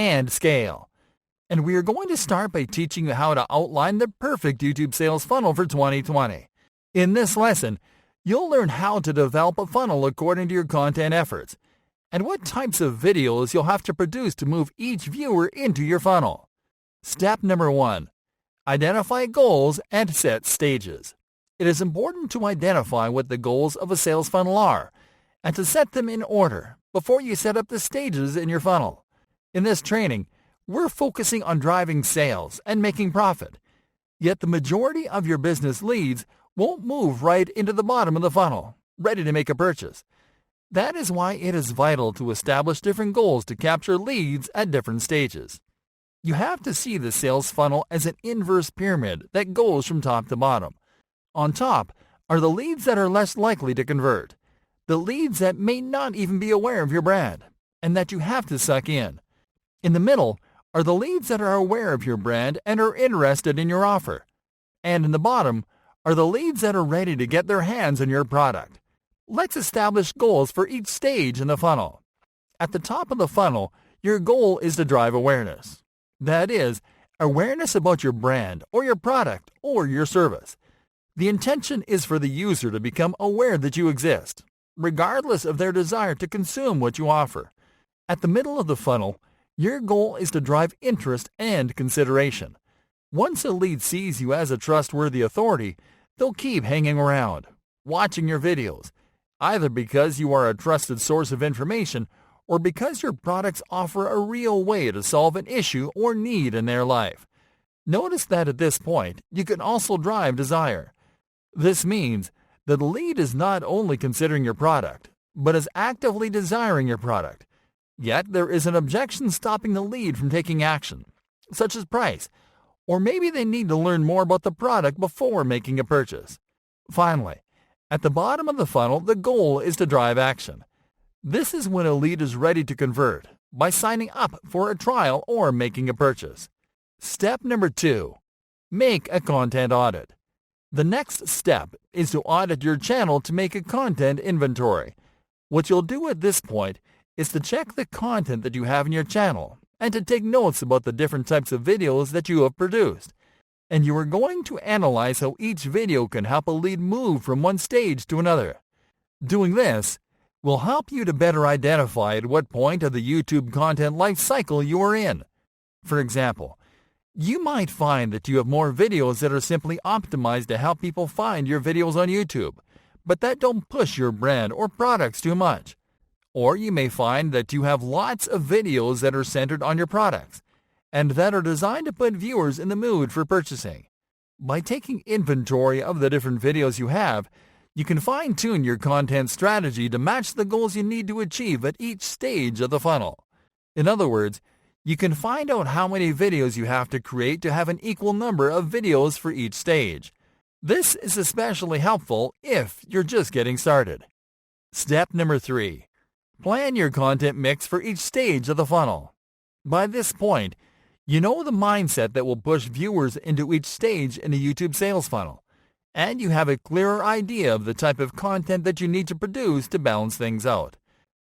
and scale. And we are going to start by teaching you how to outline the perfect YouTube sales funnel for 2020. In this lesson, you'll learn how to develop a funnel according to your content efforts, and what types of videos you'll have to produce to move each viewer into your funnel. Step number 1. Identify goals and set stages. It is important to identify what the goals of a sales funnel are, and to set them in order before you set up the stages in your funnel. In this training, we're focusing on driving sales and making profit, yet the majority of your business leads won't move right into the bottom of the funnel, ready to make a purchase. That is why it is vital to establish different goals to capture leads at different stages. You have to see the sales funnel as an inverse pyramid that goes from top to bottom. On top are the leads that are less likely to convert, the leads that may not even be aware of your brand, and that you have to suck in. In the middle are the leads that are aware of your brand and are interested in your offer. And in the bottom are the leads that are ready to get their hands on your product. Let's establish goals for each stage in the funnel. At the top of the funnel, your goal is to drive awareness. That is, awareness about your brand or your product or your service. The intention is for the user to become aware that you exist, regardless of their desire to consume what you offer. At the middle of the funnel, your goal is to drive interest and consideration. Once a lead sees you as a trustworthy authority, they'll keep hanging around, watching your videos, either because you are a trusted source of information or because your products offer a real way to solve an issue or need in their life. Notice that at this point, you can also drive desire. This means that the lead is not only considering your product, but is actively desiring your product. Yet there is an objection stopping the lead from taking action, such as price, or maybe they need to learn more about the product before making a purchase. Finally, at the bottom of the funnel, the goal is to drive action. This is when a lead is ready to convert by signing up for a trial or making a purchase. Step number 2. Make a content audit. The next step is to audit your channel to make a content inventory. What you'll do at this point is to check the content that you have in your channel and to take notes about the different types of videos that you have produced. And you are going to analyze how each video can help a lead move from one stage to another. Doing this will help you to better identify at what point of the YouTube content life cycle you are in. For example, you might find that you have more videos that are simply optimized to help people find your videos on YouTube, but that don't push your brand or products too much. Or you may find that you have lots of videos that are centered on your products, and that are designed to put viewers in the mood for purchasing. By taking inventory of the different videos you have, you can fine-tune your content strategy to match the goals you need to achieve at each stage of the funnel. In other words, you can find out how many videos you have to create to have an equal number of videos for each stage. This is especially helpful if you're just getting started. Step number 3. Plan your content mix for each stage of the funnel. By this point, you know the mindset that will push viewers into each stage in a YouTube sales funnel, and you have a clearer idea of the type of content that you need to produce to balance things out.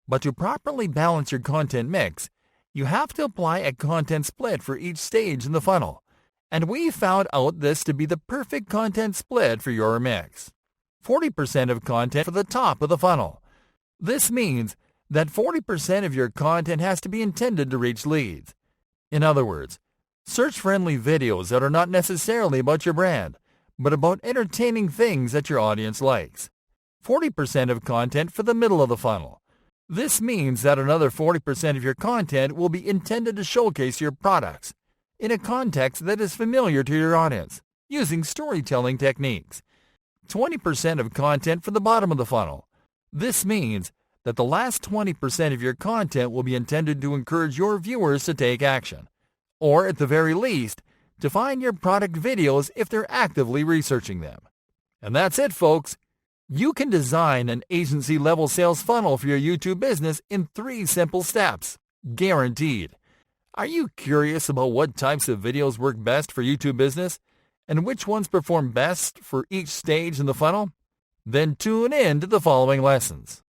But to properly balance your content mix, you have to apply a content split for each stage in the funnel, and we found out this to be the perfect content split for your mix. 40% of content for the top of the funnel. This means that 40% of your content has to be intended to reach leads. In other words, search-friendly videos that are not necessarily about your brand, but about entertaining things that your audience likes. 40% of content for the middle of the funnel. This means that another 40% of your content will be intended to showcase your products in a context that is familiar to your audience, using storytelling techniques. 20% of content for the bottom of the funnel. This means that the last 20% of your content will be intended to encourage your viewers to take action, or at the very least, to find your product videos if they're actively researching them. And that's it, folks. You can design an agency-level sales funnel for your YouTube business in 3 simple steps, guaranteed. Are you curious about what types of videos work best for YouTube business, and which ones perform best for each stage in the funnel? Then tune in to the following lessons.